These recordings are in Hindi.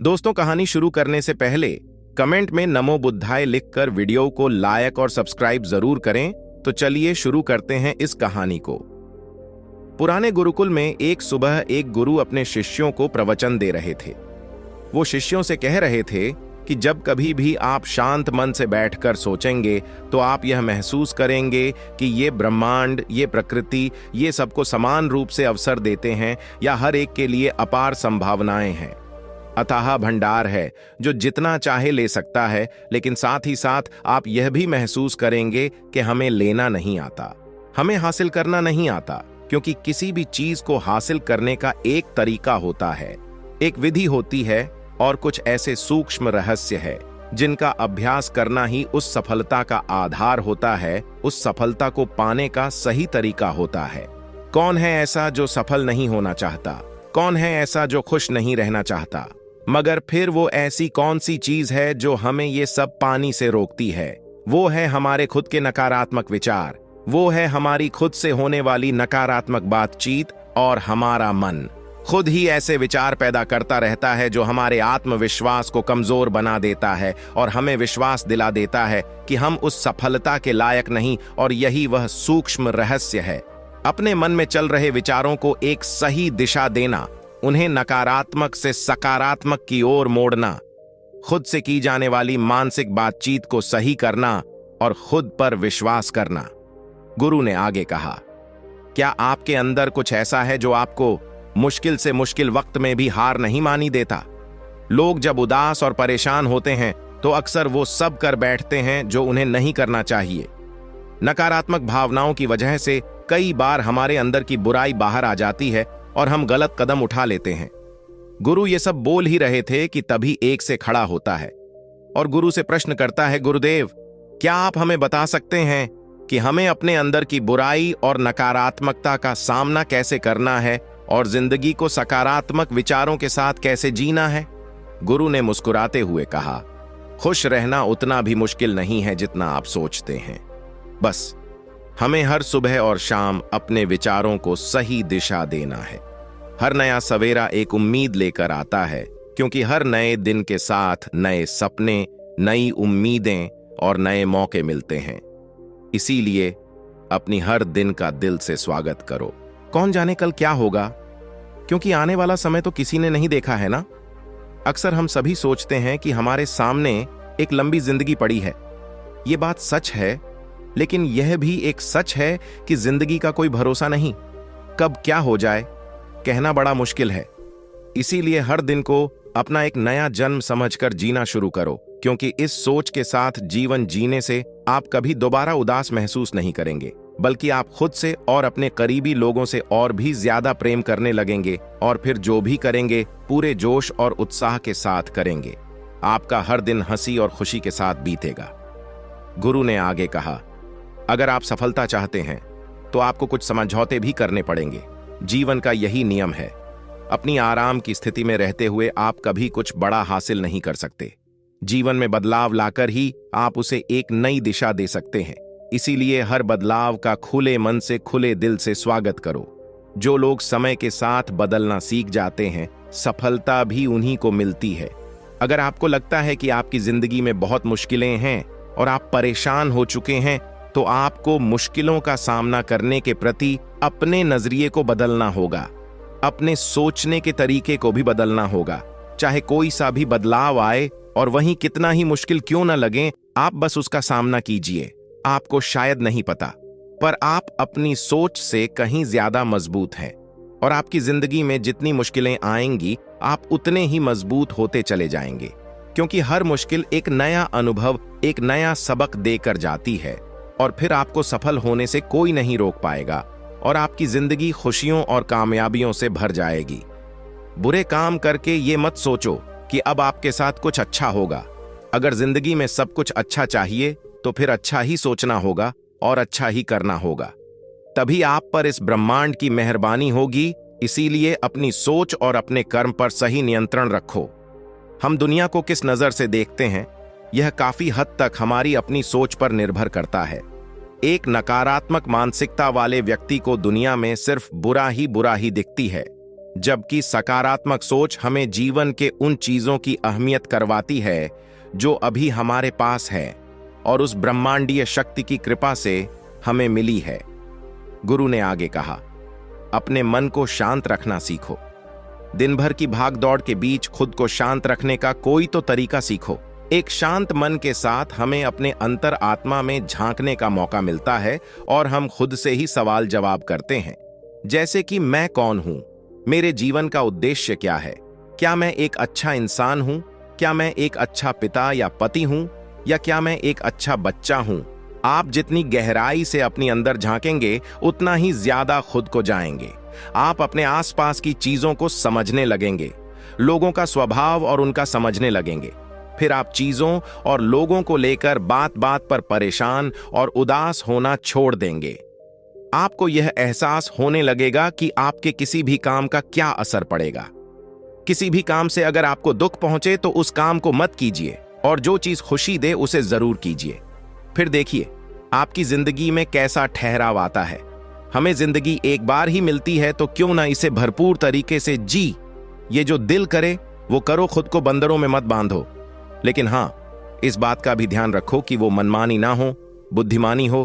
दोस्तों, कहानी शुरू करने से पहले कमेंट में नमो बुद्धाय लिखकर वीडियो को लाइक और सब्सक्राइब जरूर करें। तो चलिए शुरू करते हैं इस कहानी को। पुराने गुरुकुल में एक सुबह एक गुरु अपने शिष्यों को प्रवचन दे रहे थे। वो शिष्यों से कह रहे थे कि जब कभी भी आप शांत मन से बैठकर सोचेंगे तो आप यह महसूस करेंगे कि ये ब्रह्मांड, ये प्रकृति, ये सबको समान रूप से अवसर देते हैं या हर एक के लिए अपार संभावनाएं हैं। अथाह भंडार है जो जितना चाहे ले सकता है, लेकिन साथ ही साथ आप यह भी महसूस करेंगे कि हमें लेना नहीं आता, हमें हासिल करना नहीं आता, क्योंकि किसी भी चीज को हासिल करने का एक तरीका होता है, एक विधि होती है और कुछ ऐसे सूक्ष्म रहस्य है जिनका अभ्यास करना ही उस सफलता का आधार होता है, उस सफलता को पाने का सही तरीका होता है। कौन है ऐसा जो सफल नहीं होना चाहता? कौन है ऐसा जो खुश नहीं रहना चाहता? मगर फिर वो ऐसी कौन सी चीज है जो हमें ये सब पानी से रोकती है? वो है हमारे खुद के नकारात्मक विचार, वो है हमारी खुद से होने वाली नकारात्मक बातचीत, और हमारा मन खुद ही ऐसे विचार पैदा करता रहता है जो हमारे आत्मविश्वास को कमजोर बना देता है और हमें विश्वास दिला देता है कि हम उस सफलता के लायक नहीं। और यही वह सूक्ष्म रहस्य है, अपने मन में चल रहे विचारों को एक सही दिशा देना, उन्हें नकारात्मक से सकारात्मक की ओर मोड़ना, खुद से की जाने वाली मानसिक बातचीत को सही करना और खुद पर विश्वास करना। गुरु ने आगे कहा, क्या आपके अंदर कुछ ऐसा है जो आपको मुश्किल से मुश्किल वक्त में भी हार नहीं मानी देता? लोग जब उदास और परेशान होते हैं तो अक्सर वो सब कर बैठते हैं जो उन्हें नहीं करना चाहिए। नकारात्मक भावनाओं की वजह से कई बार हमारे अंदर की बुराई बाहर आ जाती है और हम गलत कदम उठा लेते हैं। गुरु ये सब बोल ही रहे थे कि तभी एक से खड़ा होता है और गुरु से प्रश्न करता है, गुरुदेव, क्या आप हमें बता सकते हैं कि हमें अपने अंदर की बुराई और नकारात्मकता का सामना कैसे करना है और जिंदगी को सकारात्मक विचारों के साथ कैसे जीना है? गुरु ने मुस्कुराते हुए कहा, खुश रहना उतना भी मुश्किल नहीं है जितना आप सोचते हैं। बस हमें हर सुबह और शाम अपने विचारों को सही दिशा देना है। हर नया सवेरा एक उम्मीद लेकर आता है, क्योंकि हर नए दिन के साथ नए सपने, नई उम्मीदें और नए मौके मिलते हैं। इसीलिए अपनी हर दिन का दिल से स्वागत करो। कौन जाने कल क्या होगा, क्योंकि आने वाला समय तो किसी ने नहीं देखा है ना। अक्सर हम सभी सोचते हैं कि हमारे सामने एक लंबी जिंदगी पड़ी है। ये बात सच है, लेकिन यह भी एक सच है कि जिंदगी का कोई भरोसा नहीं। कब क्या हो जाए कहना बड़ा मुश्किल है। इसीलिए हर दिन को अपना एक नया जन्म समझकर जीना शुरू करो, क्योंकि इस सोच के साथ जीवन जीने से आप कभी दोबारा उदास महसूस नहीं करेंगे, बल्कि आप खुद से और अपने करीबी लोगों से और भी ज्यादा प्रेम करने लगेंगे और फिर जो भी करेंगे पूरे जोश और उत्साह के साथ करेंगे। आपका हर दिन हंसी और खुशी के साथ बीतेगा। गुरु ने आगे कहा, अगर आप सफलता चाहते हैं तो आपको कुछ समझौते भी करने पड़ेंगे। जीवन का यही नियम है। अपनी आराम की स्थिति में रहते हुए आप कभी कुछ बड़ा हासिल नहीं कर सकते। जीवन में बदलाव लाकर ही आप उसे एक नई दिशा दे सकते हैं। इसीलिए हर बदलाव का खुले मन से, खुले दिल से स्वागत करो। जो लोग समय के साथ बदलना सीख जाते हैं, सफलता भी उन्हीं को मिलती है। अगर आपको लगता है कि आपकी जिंदगी में बहुत मुश्किलें हैं और आप परेशान हो चुके हैं, तो आपको मुश्किलों का सामना करने के प्रति अपने नजरिए को बदलना होगा, अपने सोचने के तरीके को भी बदलना होगा। चाहे कोई सा भी बदलाव आए और वहीं कितना ही मुश्किल क्यों न लगे, आप बस उसका सामना कीजिए। आपको शायद नहीं पता, पर आप अपनी सोच से कहीं ज्यादा मजबूत हैं और आपकी जिंदगी में जितनी मुश्किलें आएंगी, आप उतने ही मजबूत होते चले जाएंगे, क्योंकि हर मुश्किल एक नया अनुभव, एक नया सबक देकर जाती है और फिर आपको सफल होने से कोई नहीं रोक पाएगा और आपकी जिंदगी खुशियों और कामयाबियों से भर जाएगी। बुरे काम करके ये मत सोचो कि अब आपके साथ कुछ अच्छा होगा। अगर जिंदगी में सब कुछ अच्छा चाहिए तो फिर अच्छा ही सोचना होगा और अच्छा ही करना होगा, तभी आप पर इस ब्रह्मांड की मेहरबानी होगी। इसीलिए अपनी सोच और अपने कर्म पर सही नियंत्रण रखो। हम दुनिया को किस नजर से देखते हैं, यह काफी हद तक हमारी अपनी सोच पर निर्भर करता है। एक नकारात्मक मानसिकता वाले व्यक्ति को दुनिया में सिर्फ बुरा ही दिखती है, जबकि सकारात्मक सोच हमें जीवन के उन चीजों की अहमियत करवाती है जो अभी हमारे पास है और उस ब्रह्मांडीय शक्ति की कृपा से हमें मिली है। गुरु ने आगे कहा, अपने मन को शांत रखना सीखो। दिन भर की भागदौड़ के बीच खुद को शांत रखने का कोई तो तरीका सीखो। एक शांत मन के साथ हमें अपने अंतर आत्मा में झांकने का मौका मिलता है और हम खुद से ही सवाल जवाब करते हैं, जैसे कि मैं कौन हूं, मेरे जीवन का उद्देश्य क्या है, क्या मैं एक अच्छा इंसान हूं, क्या मैं एक अच्छा पिता या पति हूं, या क्या मैं एक अच्छा बच्चा हूं। आप जितनी गहराई से अपनी अंदर झांकेंगे उतना ही ज्यादा खुद को जाएंगे। आप अपने आसपास की चीजों को समझने लगेंगे, लोगों का स्वभाव और उनका समझने लगेंगे। फिर आप चीजों और लोगों को लेकर बात बात पर परेशान और उदास होना छोड़ देंगे। आपको यह एहसास होने लगेगा कि आपके किसी भी काम का क्या असर पड़ेगा। किसी भी काम से अगर आपको दुख पहुंचे तो उस काम को मत कीजिए, और जो चीज खुशी दे उसे जरूर कीजिए। फिर देखिए आपकी जिंदगी में कैसा ठहराव आता है। हमें जिंदगी एक बार ही मिलती है तो क्यों ना इसे भरपूर तरीके से जी। ये जो दिल करे वो करो, खुद को बंदरों में मत बांधो। लेकिन हां, इस बात का भी ध्यान रखो कि वो मनमानी ना हो, बुद्धिमानी हो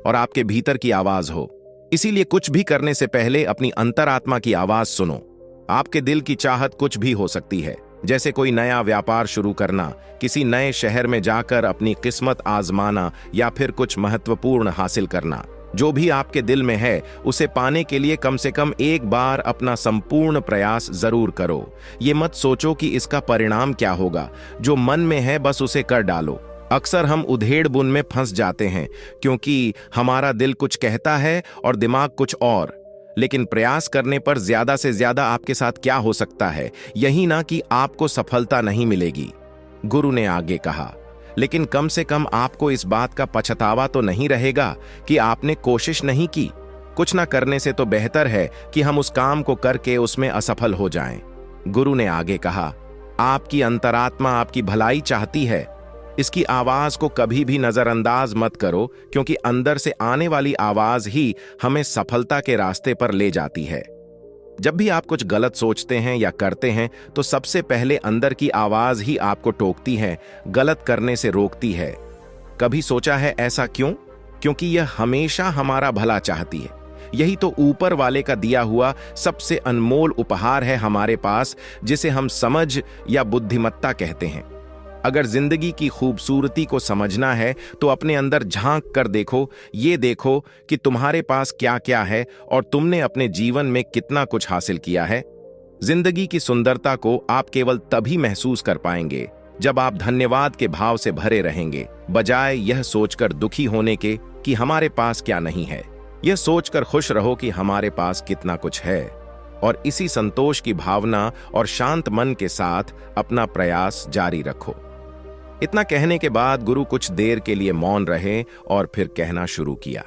और आपके भीतर की आवाज हो। इसीलिए कुछ भी करने से पहले अपनी अंतरात्मा की आवाज सुनो। आपके दिल की चाहत कुछ भी हो सकती है, जैसे कोई नया व्यापार शुरू करना, किसी नए शहर में जाकर अपनी किस्मत आजमाना या फिर कुछ महत्वपूर्ण हासिल करना। जो भी आपके दिल में है उसे पाने के लिए कम से कम एक बार अपना संपूर्ण प्रयास जरूर करो। ये मत सोचो कि इसका परिणाम क्या होगा। जो मन में है बस उसे कर डालो। अक्सर हम उधेड़ बुन में फंस जाते हैं क्योंकि हमारा दिल कुछ कहता है और दिमाग कुछ और। लेकिन प्रयास करने पर ज्यादा से ज्यादा आपके साथ क्या हो सकता है, यही ना कि आपको सफलता नहीं मिलेगी। गुरु ने आगे कहा, लेकिन कम से कम आपको इस बात का पछतावा तो नहीं रहेगा कि आपने कोशिश नहीं की। कुछ ना करने से तो बेहतर है कि हम उस काम को करके उसमें असफल हो जाएं। गुरु ने आगे कहा, आपकी अंतरात्मा आपकी भलाई चाहती है। इसकी आवाज को कभी भी नजरअंदाज मत करो, क्योंकि अंदर से आने वाली आवाज ही हमें सफलता के रास्ते पर ले जाती है। जब भी आप कुछ गलत सोचते हैं या करते हैं तो सबसे पहले अंदर की आवाज ही आपको टोकती है, गलत करने से रोकती है। कभी सोचा है ऐसा क्यों? क्योंकि यह हमेशा हमारा भला चाहती है। यही तो ऊपर वाले का दिया हुआ सबसे अनमोल उपहार है हमारे पास, जिसे हम समझ या बुद्धिमत्ता कहते हैं। अगर जिंदगी की खूबसूरती को समझना है तो अपने अंदर झांक कर देखो। ये देखो कि तुम्हारे पास क्या क्या है और तुमने अपने जीवन में कितना कुछ हासिल किया है। जिंदगी की सुंदरता को आप केवल तभी महसूस कर पाएंगे जब आप धन्यवाद के भाव से भरे रहेंगे, बजाय यह सोचकर दुखी होने के कि हमारे पास क्या नहीं है। यह सोचकर खुश रहो कि हमारे पास कितना कुछ है, और इसी संतोष की भावना और शांत मन के साथ अपना प्रयास जारी रखो। इतना कहने के बाद गुरु कुछ देर के लिए मौन रहे और फिर कहना शुरू किया,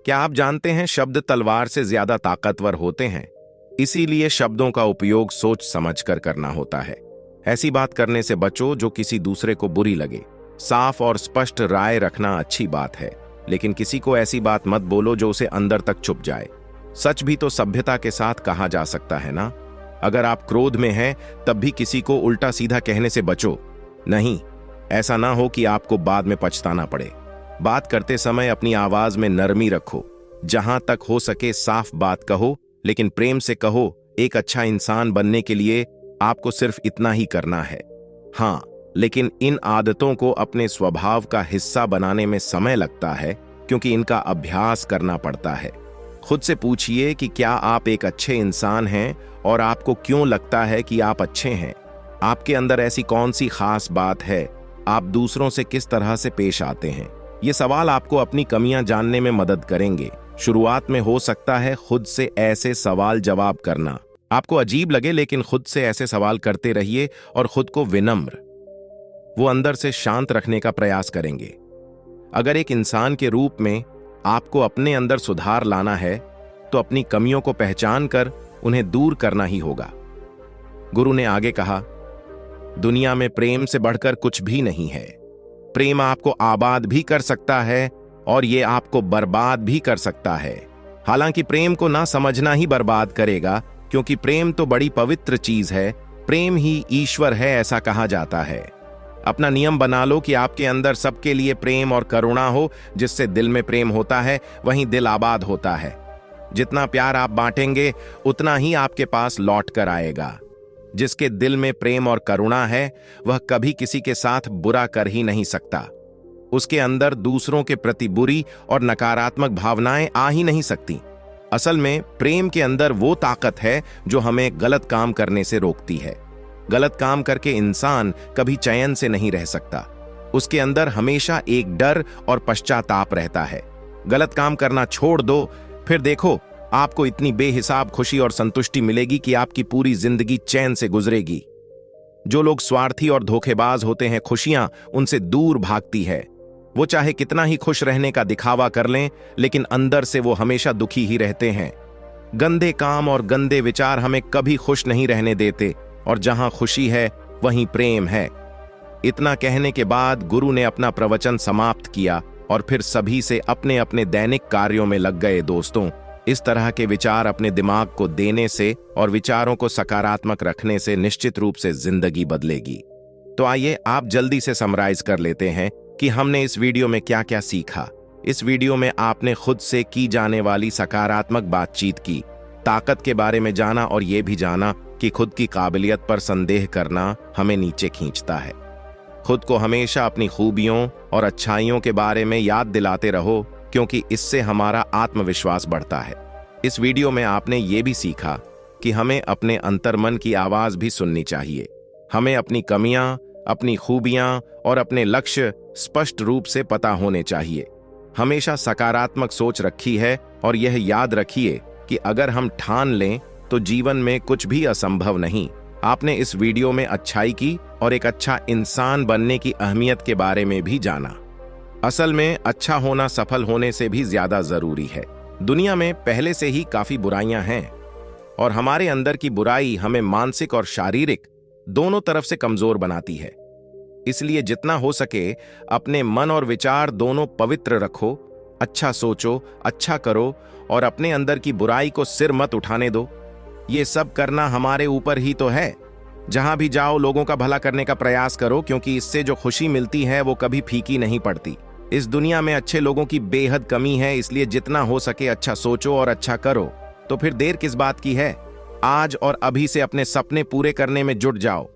क्या आप जानते हैं शब्द तलवार से ज्यादा ताकतवर होते हैं। इसीलिए शब्दों का उपयोग सोच समझकर करना होता है। ऐसी बात करने से बचो जो किसी दूसरे को बुरी लगे। साफ और स्पष्ट राय रखना अच्छी बात है, लेकिन किसी को ऐसी बात मत बोलो जो उसे अंदर तक चुभ जाए। सच भी तो सभ्यता के साथ कहा जा सकता है ना। अगर आप क्रोध में हैं तब भी किसी को उल्टा सीधा कहने से बचो। नहीं, ऐसा ना हो कि आपको बाद में पछताना पड़े। बात करते समय अपनी आवाज में नरमी रखो। जहां तक हो सके साफ बात कहो, लेकिन प्रेम से कहो। एक अच्छा इंसान बनने के लिए आपको सिर्फ इतना ही करना है। हाँ, लेकिन इन आदतों को अपने स्वभाव का हिस्सा बनाने में समय लगता है, क्योंकि इनका अभ्यास करना पड़ता है। खुद से पूछिए कि क्या आप एक अच्छे इंसान हैं और आपको क्यों लगता है कि आप अच्छे हैं। आपके अंदर ऐसी कौन सी खास बात है, आप दूसरों से किस तरह से पेश आते हैं। ये सवाल आपको अपनी कमियां जानने में मदद करेंगे। शुरुआत में हो सकता है खुद से ऐसे सवाल जवाब करना आपको अजीब लगे, लेकिन खुद से ऐसे सवाल करते रहिए और खुद को विनम्र, वो अंदर से शांत रखने का प्रयास करेंगे। अगर एक इंसान के रूप में आपको अपने अंदर सुधार लाना है तो अपनी कमियों को पहचान कर उन्हें दूर करना ही होगा। गुरु ने आगे कहा, दुनिया में प्रेम से बढ़कर कुछ भी नहीं है। प्रेम आपको आबाद भी कर सकता है और ये आपको बर्बाद भी कर सकता है। हालांकि प्रेम को ना समझना ही बर्बाद करेगा, क्योंकि प्रेम तो बड़ी पवित्र चीज है। प्रेम ही ईश्वर है, ऐसा कहा जाता है। अपना नियम बना लो कि आपके अंदर सबके लिए प्रेम और करुणा हो। जिससे दिल में प्रेम होता है वहीं दिल आबाद होता है। जितना प्यार आप बांटेंगे उतना ही आपके पास लौट कर आएगा। जिसके दिल में प्रेम और करुणा है वह कभी किसी के साथ बुरा कर ही नहीं सकता। उसके अंदर दूसरों के प्रति बुरी और नकारात्मक भावनाएं आ ही नहीं सकती। असल में प्रेम के अंदर वो ताकत है जो हमें गलत काम करने से रोकती है। गलत काम करके इंसान कभी चैन से नहीं रह सकता। उसके अंदर हमेशा एक डर और पश्चाताप रहता है। गलत काम करना छोड़ दो, फिर देखो आपको इतनी बेहिसाब खुशी और संतुष्टि मिलेगी कि आपकी पूरी जिंदगी चैन से गुजरेगी। जो लोग स्वार्थी और धोखेबाज होते हैं, खुशियां उनसे दूर भागती है। वो चाहे कितना ही खुश रहने का दिखावा कर लें, लेकिन अंदर से वो हमेशा दुखी ही रहते हैं। गंदे काम और गंदे विचार हमें कभी खुश नहीं रहने देते, और जहां खुशी है वहीं प्रेम है। इतना कहने के बाद गुरु ने अपना प्रवचन समाप्त किया और फिर सभी से अपने अपने दैनिक कार्यों में लग गए। दोस्तों, इस तरह के विचार अपने दिमाग को देने से और विचारों को सकारात्मक रखने से निश्चित रूप से जिंदगी बदलेगी। तो आइए आप जल्दी से समराइज कर लेते हैं कि हमने इस वीडियो में क्या क्या सीखा। इस वीडियो में आपने खुद से की जाने वाली सकारात्मक बातचीत की, ताकत के बारे में जाना और ये भी जाना कि खुद की काबिलियत पर संदेह करना हमें नीचे खींचता है। खुद को हमेशा अपनी खूबियों और अच्छाइयों के बारे में याद दिलाते रहो, क्योंकि इससे हमारा आत्मविश्वास बढ़ता है। इस वीडियो में आपने ये भी सीखा कि हमें अपने अंतर्मन की आवाज भी सुननी चाहिए। हमें अपनी कमियां, अपनी खूबियां और अपने लक्ष्य स्पष्ट रूप से पता होने चाहिए। हमेशा सकारात्मक सोच रखी है और यह याद रखिए कि अगर हम ठान लें तो जीवन में कुछ भी असंभव नहीं। आपने इस वीडियो में अच्छाई की और एक अच्छा इंसान बनने की अहमियत के बारे में भी जाना। असल में अच्छा होना सफल होने से भी ज्यादा जरूरी है। दुनिया में पहले से ही काफी बुराइयां हैं और हमारे अंदर की बुराई हमें मानसिक और शारीरिक दोनों तरफ से कमजोर बनाती है। इसलिए जितना हो सके अपने मन और विचार दोनों पवित्र रखो, अच्छा सोचो, अच्छा करो और अपने अंदर की बुराई को सिर मत उठाने दो। ये सब करना हमारे ऊपर ही तो है। जहां भी जाओ लोगों का भला करने का प्रयास करो, क्योंकि इससे जो खुशी मिलती है वो कभी फीकी नहीं पड़ती। इस दुनिया में अच्छे लोगों की बेहद कमी है, इसलिए जितना हो सके अच्छा सोचो और अच्छा करो। तो फिर देर किस बात की है? आज और अभी से अपने सपने पूरे करने में जुट जाओ।